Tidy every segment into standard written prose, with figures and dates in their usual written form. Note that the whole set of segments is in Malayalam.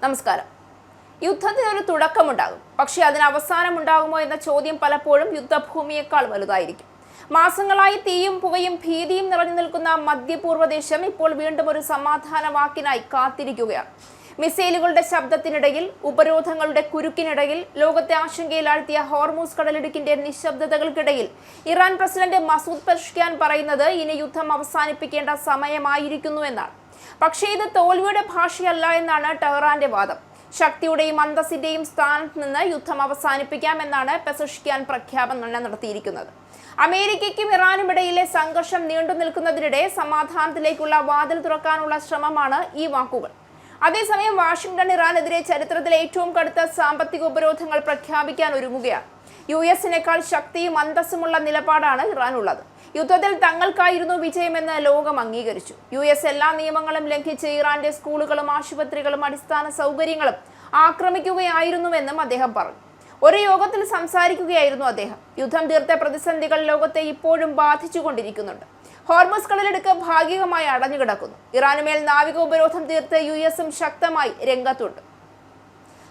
നമസ്കാരം. യുദ്ധത്തിന് ഒരു തുടക്കമുണ്ടാകും, പക്ഷേ അതിന് അവസാനമുണ്ടാകുമോ എന്ന ചോദ്യം പലപ്പോഴും യുദ്ധഭൂമിയേക്കാൾ വലുതായിരിക്കും. മാസങ്ങളായി തീയും പുകയും ഭീതിയും നിറഞ്ഞു നിൽക്കുന്ന മധ്യപൂർവ്വദേശം ഇപ്പോൾ വീണ്ടും ഒരു സമാധാന വാക്കിനായി കാത്തിരിക്കുകയാണ്. മിസൈലുകളുടെ ശബ്ദത്തിനിടയിൽ, ഉപരോധങ്ങളുടെ കുരുക്കിനിടയിൽ, ലോകത്തെ ആശങ്കയിലാഴ്ത്തിയ ഹോർമൂസ് കടലിടുക്കിന്റെ നിശബ്ദതകൾക്കിടയിൽ ഇറാൻ പ്രസിഡന്റ് മസൂദ് പെസഷ്കിയാൻ പറയുന്നത് ഇനി യുദ്ധം അവസാനിപ്പിക്കേണ്ട സമയമായിരിക്കുന്നു എന്നാണ്. പക്ഷേ ഇത് തോൽവിയുടെ ഭാഷയല്ല എന്നാണ് ടെഹ്റാന്റെ വാദം. ശക്തിയുടെയും അന്തസ്സിന്റെയും സ്ഥാനത്ത് നിന്ന് യുദ്ധം അവസാനിപ്പിക്കാമെന്നാണ് പെസഷ്കിയാൻ പ്രഖ്യാപനം നടത്തിയിരിക്കുന്നത്. അമേരിക്കയ്ക്കും ഇറാനും ഇടയിലെ സംഘർഷം നീണ്ടു നിൽക്കുന്നതിനിടെ സമാധാനത്തിലേക്കുള്ള വാതിൽ തുറക്കാനുള്ള ശ്രമമാണ് ഈ വാക്കുകൾ. അതേസമയം വാഷിംഗ്ടൺ ഇറാനെതിരെ ചരിത്രത്തിലെ ഏറ്റവും കടുത്ത സാമ്പത്തിക ഉപരോധങ്ങൾ പ്രഖ്യാപിക്കാൻ ഒരുങ്ങുകയാണ്. US-നേക്കാൾ ശക്തിയും അന്തസ്സുമുള്ള നിലപാടാണ് ഇറാനുള്ളത്. യുദ്ധത്തിൽ തങ്ങൾക്കായിരുന്നു വിജയമെന്ന് ലോകം അംഗീകരിച്ചു. US എല്ലാ നിയമങ്ങളും ലംഘിച്ച് ഇറാന്റെ സ്കൂളുകളും ആശുപത്രികളും അടിസ്ഥാന സൗകര്യങ്ങളും ആക്രമിക്കുകയായിരുന്നുവെന്നും അദ്ദേഹം പറഞ്ഞു. ഒരു യോഗത്തിൽ സംസാരിക്കുകയായിരുന്നു അദ്ദേഹം. യുദ്ധം തീർത്ത പ്രതിസന്ധികൾ ലോകത്തെ ഇപ്പോഴും ബാധിച്ചുകൊണ്ടിരിക്കുന്നുണ്ട്. ഹോർമൂസ് കടലിടുക്ക് ഭാഗികമായി അടഞ്ഞുകിടക്കുന്നു. ഇറാനുമേൽ നാവിക ഉപരോധം തീർത്ത് US-ഉം ശക്തമായി രംഗത്തുണ്ട്.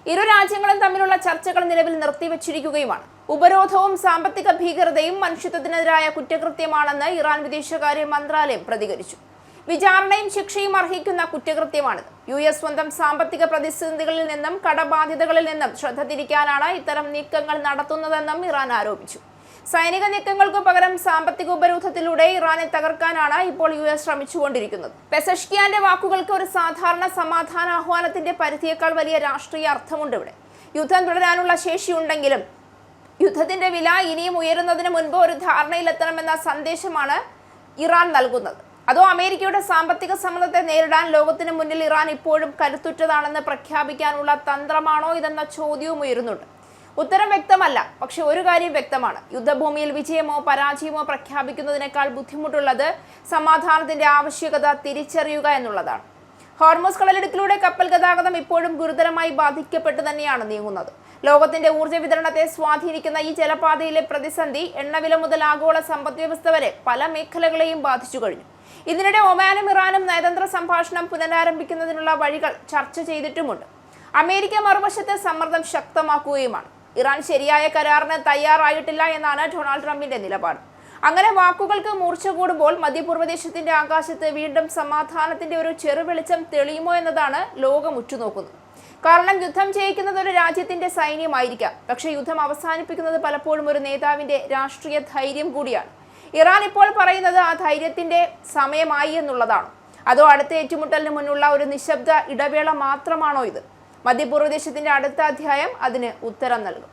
ഇരു രാജ്യങ്ങളും തമ്മിലുള്ള ചർച്ചകൾ നിലവിൽ നിർത്തിവച്ചിരിക്കുകയുമാണ്. ഉപരോധവും സാമ്പത്തിക ഭീകരതയും മനുഷ്യത്വത്തിനെതിരായ കുറ്റകൃത്യമാണെന്ന് ഇറാൻ വിദേശകാര്യ മന്ത്രാലയം പ്രതികരിച്ചു. വിചാരണയും ശിക്ഷയും അർഹിക്കുന്ന കുറ്റകൃത്യമാണിത്. US സ്വന്തം സാമ്പത്തിക പ്രതിസന്ധികളിൽ നിന്നും കടബാധ്യതകളിൽ നിന്നും ശ്രദ്ധ തിരിക്കാനാണ് ഇത്തരം നീക്കങ്ങൾ നടത്തുന്നതെന്നും ഇറാൻ ആരോപിച്ചു. സൈനിക നീക്കങ്ങൾക്കു പകരം സാമ്പത്തിക ഉപരോധത്തിലൂടെ ഇറാനെ തകർക്കാനാണ് ഇപ്പോൾ US ശ്രമിച്ചുകൊണ്ടിരിക്കുന്നത്. പെസഷ്കിയാന്റെ വാക്കുകൾക്ക് ഒരു സാധാരണ സമാധാന ആഹ്വാനത്തിന്റെ പരിധിയേക്കാൾ വലിയ രാഷ്ട്രീയ അർത്ഥമുണ്ട് ഇവിടെ. യുദ്ധം തുടരാനുള്ള ശേഷിയുണ്ടെങ്കിലും യുദ്ധത്തിന്റെ വില ഇനിയും ഉയരുന്നതിന് മുൻപ് ഒരു ധാരണയിലെത്തണമെന്ന സന്ദേശമാണ് ഇറാൻ നൽകുന്നത്. അതോ അമേരിക്കയുടെ സാമ്പത്തിക സമ്മർദ്ദത്തെ നേരിടാൻ ലോകത്തിന് മുന്നിൽ ഇറാൻ ഇപ്പോഴും കരുത്തുറ്റതാണെന്ന് പ്രഖ്യാപിക്കാനുള്ള തന്ത്രമാണോ ഇതെന്ന ചോദ്യവും ഉയരുന്നുണ്ട്. ഉത്തരം വ്യക്തമല്ല. പക്ഷെ ഒരു കാര്യം വ്യക്തമാണ്: യുദ്ധഭൂമിയിൽ വിജയമോ പരാജയമോ പ്രഖ്യാപിക്കുന്നതിനേക്കാൾ ബുദ്ധിമുട്ടുള്ളത് സമാധാനത്തിന്റെ ആവശ്യകത തിരിച്ചറിയുക എന്നുള്ളതാണ്. ഹോർമൂസ് കടലിടുക്കിലൂടെ കപ്പൽ ഗതാഗതം ഇപ്പോഴും ഗുരുതരമായി ബാധിക്കപ്പെട്ടു തന്നെയാണ് നീങ്ങുന്നത്. ലോകത്തിന്റെ ഊർജ്ജ വിതരണത്തെ സ്വാധീനിക്കുന്ന ഈ ജലപാതയിലെ പ്രതിസന്ധി എണ്ണവില മുതൽ ആഗോള സമ്പദ് വ്യവസ്ഥ വരെ പല മേഖലകളെയും ബാധിച്ചു കഴിഞ്ഞു. ഇതിനിടെ ഒമാനും ഇറാനും നയതന്ത്ര സംഭാഷണം പുനരാരംഭിക്കുന്നതിനുള്ള വഴികൾ ചർച്ച ചെയ്തിട്ടുമുണ്ട്. അമേരിക്ക മറുവശത്ത് സമ്മർദ്ദം ശക്തമാക്കുകയുമാണ്. ഇറാൻ ശരിയായ കരാറിന് തയ്യാറായിട്ടില്ല എന്നാണ് ഡൊണാൾഡ് ട്രംപിന്റെ നിലപാട്. അങ്ങനെ വാക്കുകൾക്ക് മൂർച്ച കൂടുമ്പോൾ മധ്യപൂർവ്വദേശത്തിന്റെ ആകാശത്ത് വീണ്ടും സമാധാനത്തിന്റെ ഒരു ചെറുവെളിച്ചം തെളിയുമോ എന്നതാണ് ലോകം ഉറ്റുനോക്കുന്നത്. കാരണം യുദ്ധം ജയിക്കുന്നത് ഒരു രാജ്യത്തിന്റെ സൈന്യമായിരിക്കാം, പക്ഷെ യുദ്ധം അവസാനിപ്പിക്കുന്നത് പലപ്പോഴും ഒരു നേതാവിന്റെ രാഷ്ട്രീയ ധൈര്യം കൂടിയാണ്. ഇറാൻ ഇപ്പോൾ പറയുന്നത് ആ ധൈര്യത്തിന്റെ സമയമായി എന്നുള്ളതാണ്. അതോ അടുത്ത ഏറ്റുമുട്ടലിന് മുന്നുള്ള ഒരു നിശബ്ദ ഇടവേള മാത്രമാണോ ഇത്? മധ്യപൂർവ്വദേശത്തിന്റെ അടുത്ത അധ്യായം അതിന് ഉത്തരം നൽകും.